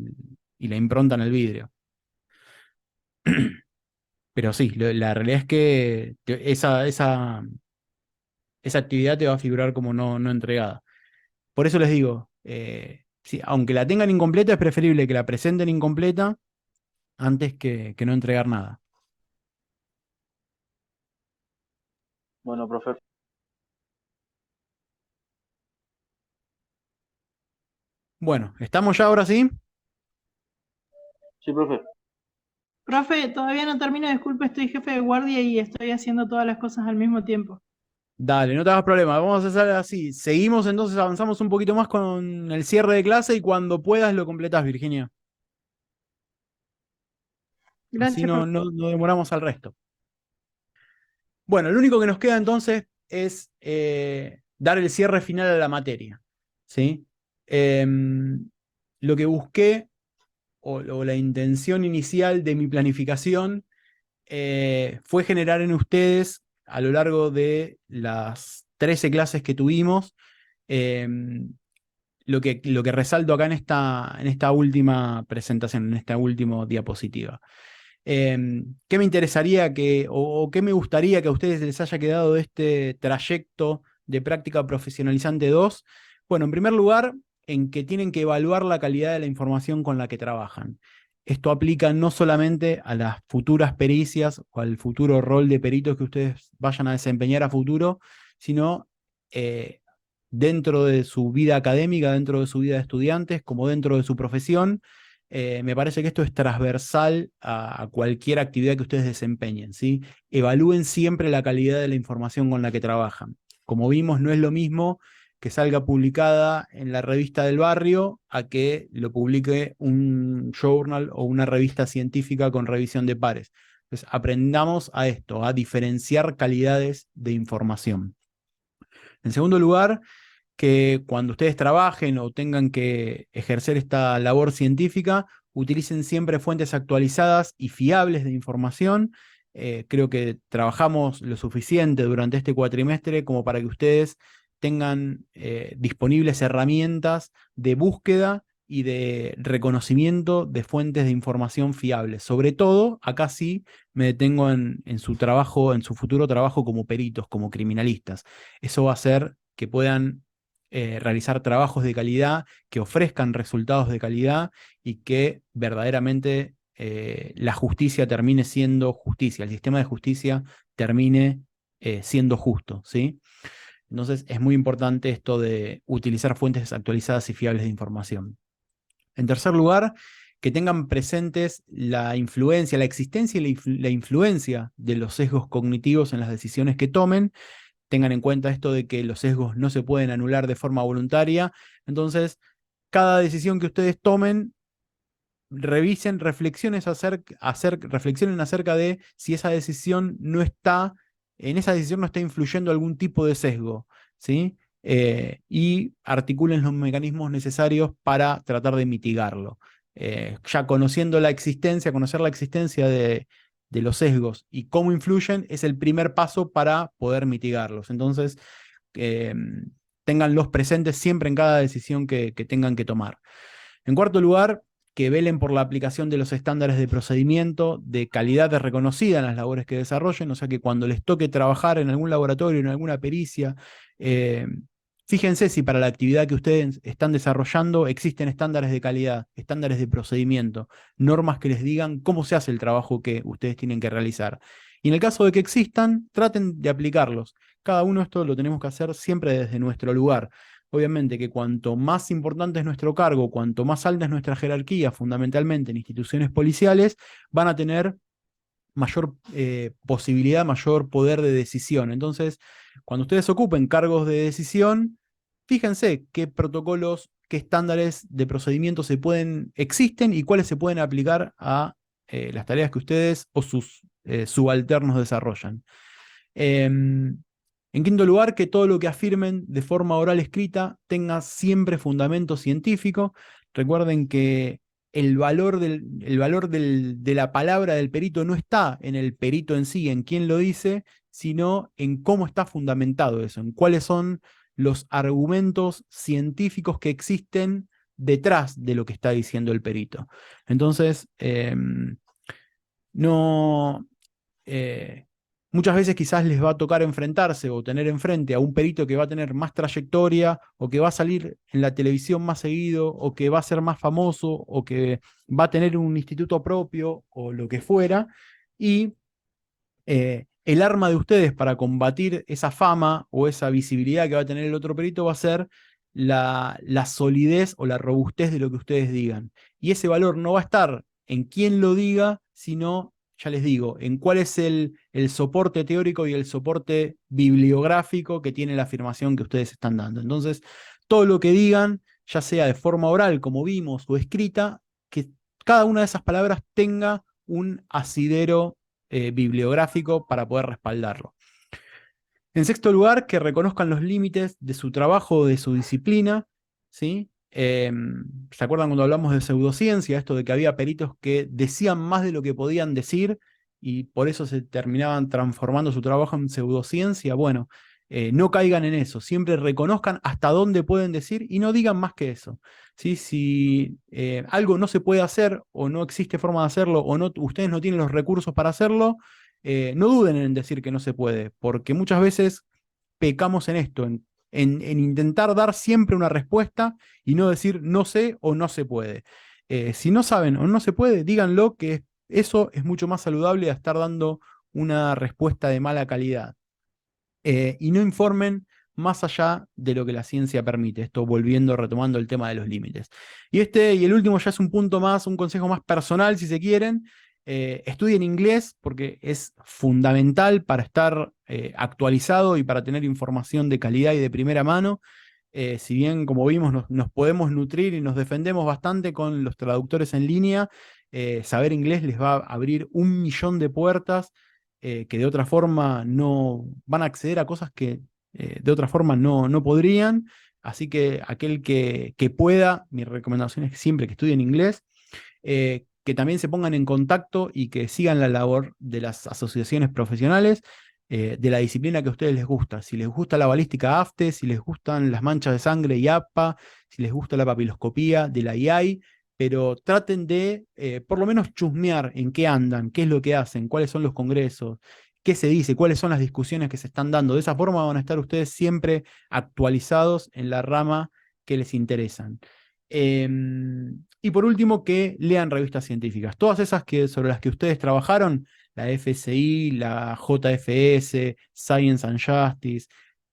la impronta en el vidrio. Pero sí, la realidad es que esa actividad te va a figurar como no entregada. Por eso les digo, sí, aunque la tengan incompleta, es preferible que la presenten incompleta antes que no entregar nada. Bueno, profe. Bueno, ¿estamos ya ahora sí? Sí, profe. Profe, todavía no termino, disculpe, estoy jefe de guardia y estoy haciendo todas las cosas al mismo tiempo. Dale, no te hagas problema, vamos a hacer así. Seguimos entonces, avanzamos un poquito más con el cierre de clase y cuando puedas lo completás, Virginia. Así Gracias, profe. no demoramos al resto. Bueno, lo único que nos queda entonces es dar el cierre final a la materia. ¿Sí? Lo que busqué, o la intención inicial de mi planificación, fue generar en ustedes, a lo largo de las 13 clases que tuvimos, eh, lo que resalto acá en esta última presentación, en esta última diapositiva. ¿Qué me interesaría o qué me gustaría que a ustedes les haya quedado de este trayecto de práctica profesionalizante 2? Bueno, en primer lugar, en que tienen que evaluar la calidad de la información con la que trabajan. Esto aplica no solamente a las futuras pericias o al futuro rol de peritos que ustedes vayan a desempeñar a futuro, sino dentro de su vida académica, dentro de su vida de estudiantes, como dentro de su profesión. Me parece que esto es transversal a cualquier actividad que ustedes desempeñen, ¿sí? Evalúen siempre la calidad de la información con la que trabajan. Como vimos, no es lo mismo que salga publicada en la revista del barrio a que lo publique un journal o una revista científica con revisión de pares. Entonces, aprendamos a esto, a diferenciar calidades de información. En segundo lugar, que cuando ustedes trabajen o tengan que ejercer esta labor científica, utilicen siempre fuentes actualizadas y fiables de información. Creo que trabajamos lo suficiente durante este cuatrimestre como para que ustedes tengan disponibles herramientas de búsqueda y de reconocimiento de fuentes de información fiables. Sobre todo, acá sí me detengo en su trabajo, en su futuro trabajo como peritos, como criminalistas. Eso va a hacer que puedan realizar trabajos de calidad, que ofrezcan resultados de calidad y que verdaderamente la justicia termine siendo justicia, el sistema de justicia termine siendo justo, ¿sí? Entonces es muy importante esto de utilizar fuentes actualizadas y fiables de información. En tercer lugar, que tengan presentes la influencia, la existencia y la influencia de los sesgos cognitivos en las decisiones que tomen. Tengan en cuenta esto de que los sesgos no se pueden anular de forma voluntaria. Entonces, cada decisión que ustedes tomen, revisen, reflexionen acerca de si esa decisión no está, en esa decisión no está influyendo algún tipo de sesgo, ¿sí? Y articulen los mecanismos necesarios para tratar de mitigarlo. Ya conociendo la existencia, conocer la existencia de los sesgos y cómo influyen es el primer paso para poder mitigarlos. Entonces, ténganlos presentes siempre en cada decisión que tengan que tomar. En cuarto lugar, que velen por la aplicación de los estándares de procedimiento, de calidad reconocida en las labores que desarrollen, o sea que cuando les toque trabajar en algún laboratorio, en alguna pericia, fíjense si para la actividad que ustedes están desarrollando existen estándares de calidad, estándares de procedimiento, normas que les digan cómo se hace el trabajo que ustedes tienen que realizar. Y en el caso de que existan, traten de aplicarlos. Cada uno esto lo tenemos que hacer siempre desde nuestro lugar. Obviamente que cuanto más importante es nuestro cargo, cuanto más alta es nuestra jerarquía, fundamentalmente en instituciones policiales, van a tener mayor posibilidad, mayor poder de decisión. Entonces, cuando ustedes ocupen cargos de decisión, fíjense qué protocolos, qué estándares de procedimiento existen y cuáles se pueden aplicar a las tareas que ustedes o sus subalternos desarrollan. En quinto lugar, que todo lo que afirmen de forma oral escrita tenga siempre fundamento científico. Recuerden que el valor de la palabra del perito no está en el perito en sí, en quién lo dice, sino en cómo está fundamentado eso, en cuáles son los argumentos científicos que existen detrás de lo que está diciendo el perito. Entonces, muchas veces quizás les va a tocar enfrentarse o tener enfrente a un perito que va a tener más trayectoria o que va a salir en la televisión más seguido o que va a ser más famoso o que va a tener un instituto propio o lo que fuera. Y el arma de ustedes para combatir esa fama o esa visibilidad que va a tener el otro perito va a ser la solidez o la robustez de lo que ustedes digan. Y ese valor no va a estar en quién lo diga, sino, ya les digo, en cuál es el soporte teórico y el soporte bibliográfico que tiene la afirmación que ustedes están dando. Entonces, todo lo que digan, ya sea de forma oral, como vimos, o escrita, que cada una de esas palabras tenga un asidero bibliográfico para poder respaldarlo. En sexto lugar, que reconozcan los límites de su trabajo o de su disciplina, ¿sí? ¿Se acuerdan cuando hablamos de pseudociencia? Esto de que había peritos que decían más de lo que podían decir y por eso se terminaban transformando su trabajo en pseudociencia. Bueno, no caigan en eso, siempre reconozcan hasta dónde pueden decir y no digan más que eso. ¿Sí? Si algo no se puede hacer o no existe forma de hacerlo o no, ustedes no tienen los recursos para hacerlo, no duden en decir que no se puede, porque muchas veces pecamos en esto, en intentar dar siempre una respuesta y no decir no sé o no se puede. Si no saben o no se puede, díganlo, que eso es mucho más saludable a estar dando una respuesta de mala calidad. Y no informen más allá de lo que la ciencia permite. Esto volviendo, retomando el tema de los límites. Y el último ya es un punto más, un consejo más personal, si se quieren. Estudien inglés porque es fundamental para estar actualizado y para tener información de calidad y de primera mano. Si bien, como vimos, nos podemos nutrir y nos defendemos bastante con los traductores en línea, saber inglés les va a abrir un millón de puertas que de otra forma no van a acceder a cosas que de otra forma no podrían. Así que aquel que pueda, mi recomendación es siempre que estudien inglés, que también se pongan en contacto y que sigan la labor de las asociaciones profesionales de la disciplina que a ustedes les gusta. Si les gusta la balística AFTE, si les gustan las manchas de sangre y APA, si les gusta la papiloscopía de la IAI, pero traten de por lo menos chusmear en qué andan, qué es lo que hacen, cuáles son los congresos, qué se dice, cuáles son las discusiones que se están dando. De esa forma van a estar ustedes siempre actualizados en la rama que les interesan. Y por último, que lean revistas científicas. Todas esas sobre las que ustedes trabajaron, la FSI, la JFS, Science and Justice,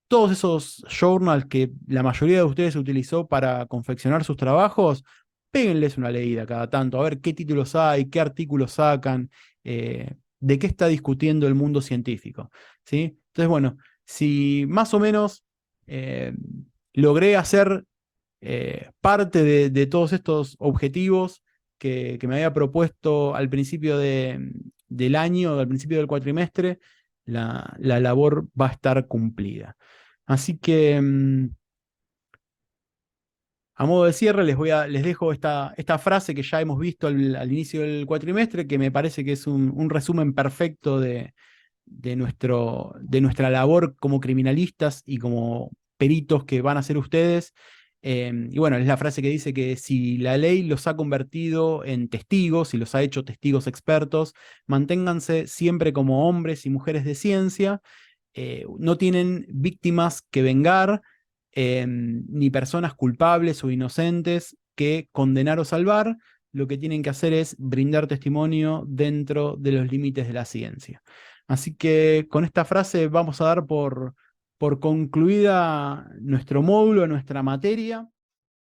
todos esos journals que la mayoría de ustedes utilizó para confeccionar sus trabajos, péguenles una leída cada tanto, a ver qué títulos hay, qué artículos sacan, de qué está discutiendo el mundo científico. ¿Sí? Entonces, bueno, si más o menos logré hacer parte de todos estos objetivos que me había propuesto al principio del año, al principio del cuatrimestre, la labor va a estar cumplida. Así que, a modo de cierre, les dejo esta frase que ya hemos visto al inicio del cuatrimestre, que me parece que es un resumen perfecto de nuestra labor como criminalistas y como peritos que van a ser ustedes. Y bueno, es la frase que dice que si la ley los ha convertido en testigos, y los ha hecho testigos expertos, manténganse siempre como hombres y mujeres de ciencia. No tienen víctimas que vengar, ni personas culpables o inocentes que condenar o salvar. Lo que tienen que hacer es brindar testimonio dentro de los límites de la ciencia. Así que con esta frase vamos a dar por concluida nuestro módulo, nuestra materia.